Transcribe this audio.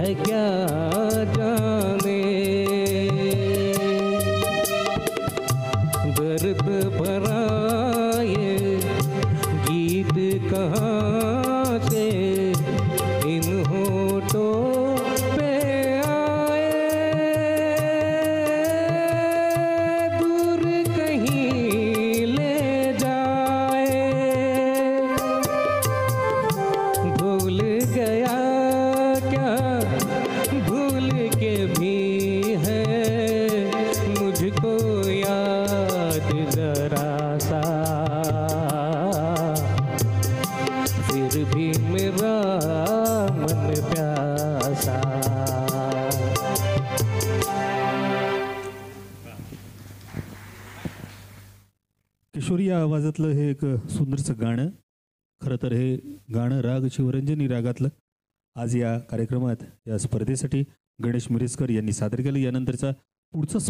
है क्या जाने, दर्द भरा ये गीत कहाँ से इन होठों पे आए, दूर कहीं ले जाए। भूल गया क्या भूल के भी है मुझको याद जरा सा, फिर भी मेरा मन प्यासा। किशोरी या आवाजातलं हे एक सुंदरसं गाणं. खरं तर हे गाणं राग शिवरंजनी रागातलं आज या कार्यक्रमात या स्पर्धेसाठी गणेश मिरजकर यांनी सादर केलं. यानंतरचा पुढचा